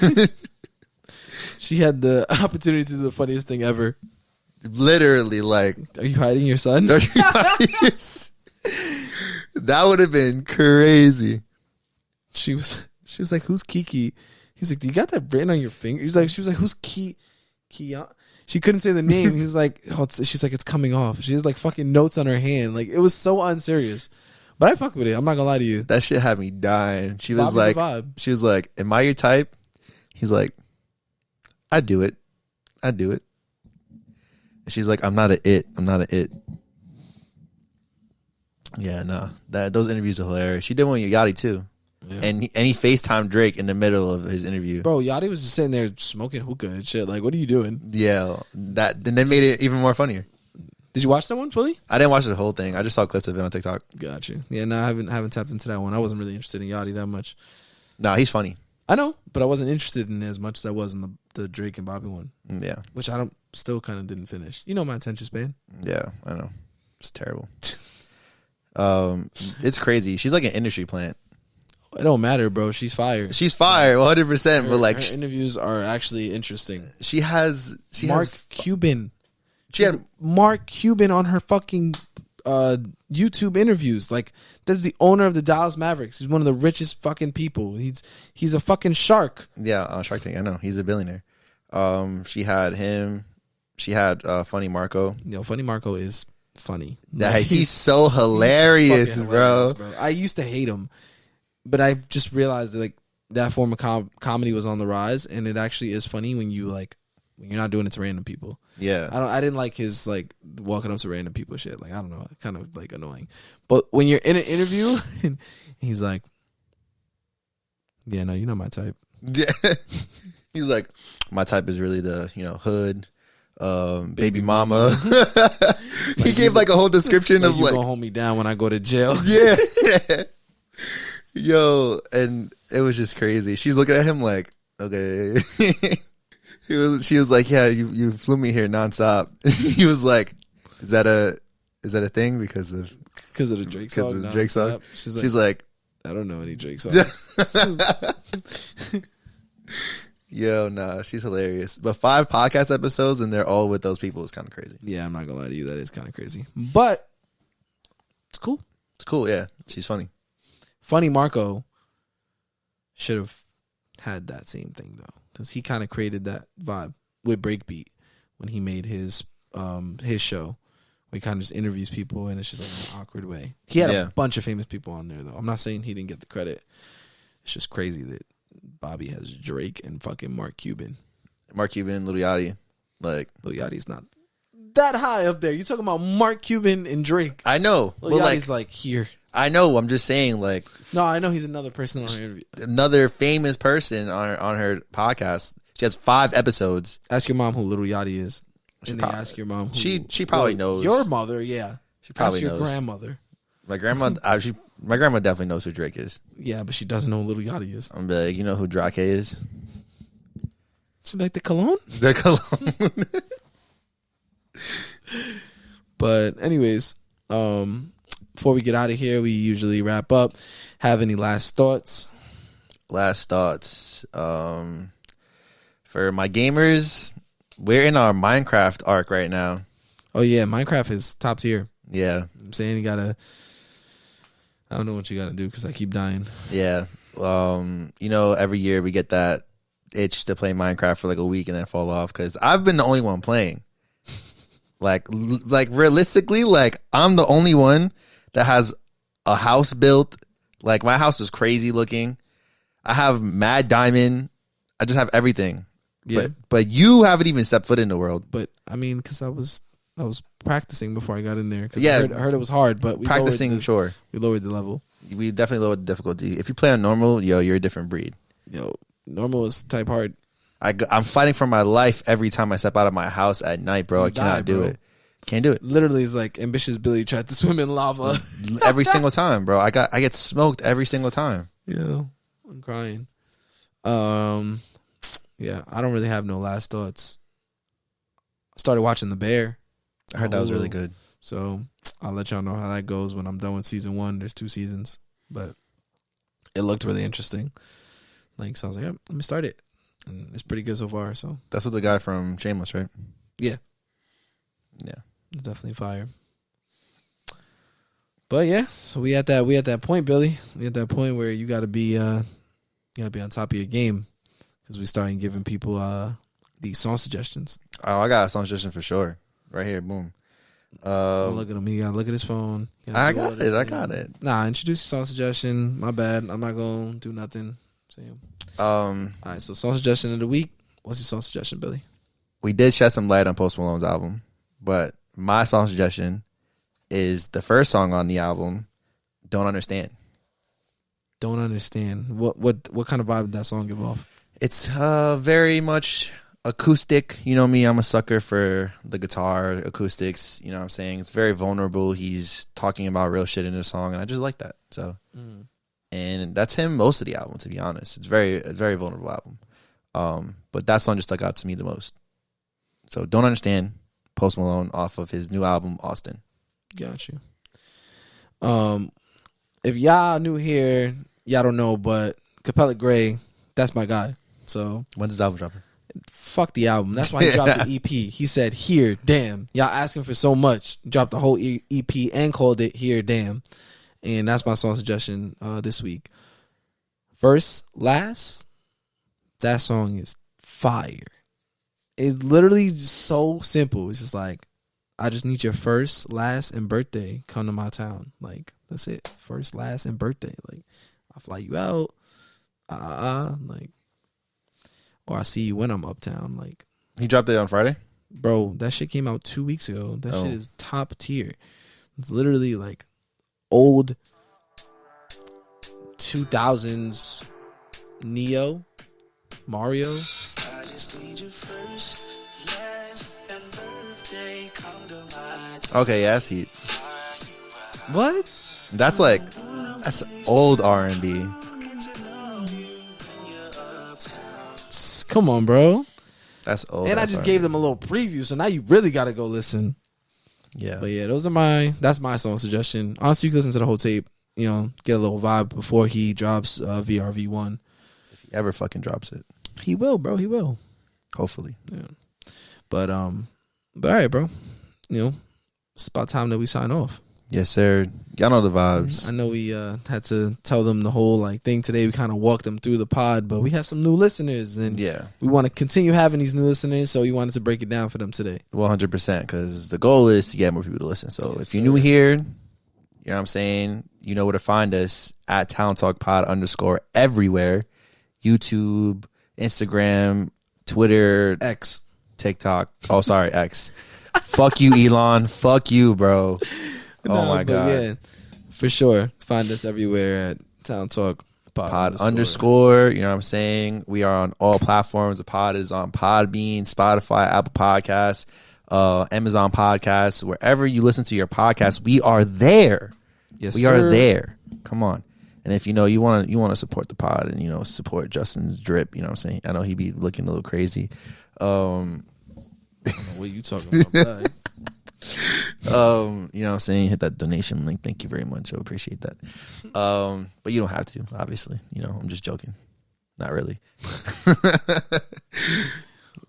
She had the opportunity to do the funniest thing ever. Literally, like, are you hiding your son? That would have been crazy. She was like, who's Kiki? He's like, do you got that written on your finger? She was like, who's Kian? She couldn't say the name. He's like, she's like, it's coming off. She has like fucking notes on her hand. Like, it was so unserious. But I fuck with it. I'm not gonna lie to you. That shit had me dying. She was Bobby's like, am I your type? He's like, I do it. And she's like, I'm not a it. Yeah, no. Those interviews are hilarious. She did one with Yachty too. Yeah. And he FaceTimed Drake in the middle of his interview. Bro, Yachty was just sitting there smoking hookah and shit. Like, what are you doing? Yeah. Then they made it even more funnier. Did you watch that one fully? I didn't watch the whole thing. I just saw clips of it on TikTok. Gotcha. Yeah, no, I haven't tapped into that one. I wasn't really interested in Yachty that much. Nah, he's funny. I know, but I wasn't interested in it as much as I was in the Drake and Bobby one. Yeah. Which I still kind of didn't finish. You know my attention span. Yeah, I know. It's terrible. It's crazy. She's like an industry plant. It don't matter, bro. She's fire. She's fire, 100%. But like, her interviews are actually interesting. She has Cuban. She had Mark Cuban on her fucking YouTube interviews. Like, that's the owner of the Dallas Mavericks. He's one of the richest fucking people. He's a fucking shark. Yeah, Shark Tank. I know. He's a billionaire. She had him. She had Funny Marco. Yo, Funny Marco is funny. He's so hilarious, bro. I used to hate him, but I just realized that, like, that form of comedy was on the rise, and it actually is funny when you're not doing it to random people. Yeah. I didn't like his, like, walking up to random people shit. Like, I don't know, kind of like annoying. But when you're in an interview and he's like, yeah, no, you're not my type. Yeah. He's like, my type is really the, hood, baby mama. He gave like a whole description of you like, gonna hold me down when I go to jail. Yeah. Yo, and it was just crazy. She's looking at him like, okay. She was like, yeah, you flew me here nonstop. He was like, is that a thing because of the Drake song? Because of the Drake song. She's like, I don't know any Drake songs. Yo, nah, she's hilarious. But 5 podcast episodes and they're all with those people is kind of crazy. Yeah, I'm not gonna lie to you, that is kind of crazy. But it's cool. It's cool, yeah. She's funny. Funny Marco should have had that same thing though, because he kind of created that vibe with Breakbeat when he made his show, where he kind of just interviews people and it's just like an awkward way. He had a bunch of famous people on there though. I'm not saying he didn't get the credit. It's just crazy that Bobby has Drake and fucking Mark Cuban. Mark Cuban, Lil Yachty. Like, Lil Yachty's not that high up there. You're talking about Mark Cuban and Drake. I know. Lil Yachty's like here. I know. I'm just saying, like, No, I know he's another person on her interview. another famous person on her podcast. She has 5 episodes. Ask your mom who Little Yachty is. And then ask your mom who... She probably knows. Your mother, yeah. She probably knows. knows. Your grandmother. My grandma, my grandma definitely knows who Drake is. Yeah, but she doesn't know who Little Yachty is. I'm like, you know who Drake is? She like the cologne? The cologne. But anyways, before we get out of here, we usually wrap up. Have any last thoughts? Last thoughts. For my gamers, we're in our Minecraft arc right now. Oh yeah, Minecraft is top tier. Yeah. I'm saying you gotta... I don't know what you gotta do because I keep dying. Yeah. You know, every year we get that itch to play Minecraft for like a week and then fall off because I've been the only one playing. Like realistically, like I'm the only one that has a house built. Like my house is crazy looking. I have mad diamond. I just have everything. Yeah. But you haven't even stepped foot in the world. But I mean, because I was practicing before I got in there. Yeah, I heard it was hard, but we practicing. Sure, we lowered the level. We definitely lowered the difficulty. If you play on normal, you're a different breed. Normal is type hard. I'm fighting for my life every time I step out of my house at night, bro. I cannot do it. Can't do it. Literally, it's like Ambitious Billy tried to swim in lava every single time, bro. I get smoked every single time. Yeah, I'm crying. Yeah, I don't really have no last thoughts. I started watching The Bear. I heard that was really good. So I'll let y'all know how that goes when I'm done with season 1. There's 2 seasons, but it looked really interesting. Like, so I was like, yeah, let me start it. And it's pretty good so far. So that's what the guy from Shameless, right? Yeah. Yeah. It's definitely fire. But yeah, so we at that point, Billy. We at that point where you gotta be on top of your game. Because we starting giving people these song suggestions. Oh, I got a song suggestion for sure. Right here, boom. Look at him. He gotta look at his phone. I got it. Nah, introduce your song suggestion. My bad. I'm not gonna do nothing. All right, so song suggestion of the week. What's your song suggestion, Billy? We did shed some light on Post Malone's album, but my song suggestion is the first song on the album, Don't Understand. Don't Understand. What kind of vibe did that song give off? It's very much acoustic. You know me, I'm a sucker for the guitar acoustics. You know what I'm saying? It's very vulnerable. He's talking about real shit in the song, and I just like that. So, and that's him most of the album, to be honest. It's a very vulnerable album. But that song just stuck out to me the most. So, Don't Understand, Post Malone off of his new album, Austin. Got you. If y'all new here, y'all don't know, but Capella Gray, that's my guy. So when's his album dropping? Fuck the album. That's why he dropped the EP. He said, "Here, damn." Y'all asking for so much. Dropped the whole EP and called it "Here, damn." And that's my song suggestion this week. First, last, that song is fire. It's literally just so simple. It's just like, I just need your first, last, and birthday. Come to my town. Like, that's it. First, last, and birthday. Like, I'll fly you out. Like, or I see you when I'm uptown. Like, he dropped it on Friday? Bro, that shit came out 2 weeks ago. That shit is top tier. It's literally like old 2000s Neo, Mario. I just need your first, last, and birthday. Come to my town. Okay, yeah, that's heat. What? That's old R&B. Come on, bro. That's old. And I just gave them a little preview, so now you really got to go listen. Yeah. But yeah, that's my song suggestion. Honestly, you can listen to the whole tape, get a little vibe before he drops VRV1. If he ever fucking drops it. He will, bro. He will. Hopefully. Yeah. But all right, bro. It's about time that we sign off. Yes, sir. Y'all know the vibes. I know we had to tell them the whole thing today. We kind of walked them through the pod, but we have some new listeners, and we want to continue having these new listeners. So we wanted to break it down for them today. 100%, because the goal is to get more people to listen. So if you're new here, you know what I'm saying, you know where to find us at Town Talk Pod _ everywhere. YouTube, Instagram, Twitter, X, TikTok. Oh, sorry, X. Fuck you, Elon. Fuck you, bro. Oh my god. Yeah. For sure. Find us everywhere at Town Talk Pod underscore. You know what I'm saying? We are on all platforms. The pod is on Podbean, Spotify, Apple Podcasts, Amazon Podcasts, wherever you listen to your podcast. We are there. Yes, we are there. Come on. And if you want to support the pod and support Justin's drip, you know what I'm saying? I know he be looking a little crazy. I don't know what you talking about. You know what I'm saying? Hit that donation link. Thank you very much. I appreciate that. But you don't have to, obviously. I'm just joking. Not really.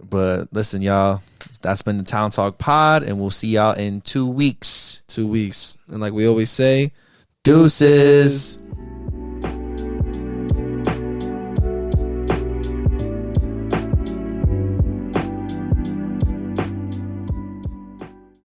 But listen, y'all, that's been the Town Talk Pod, and we'll see y'all in 2 weeks. 2 weeks. And like we always say, deuces.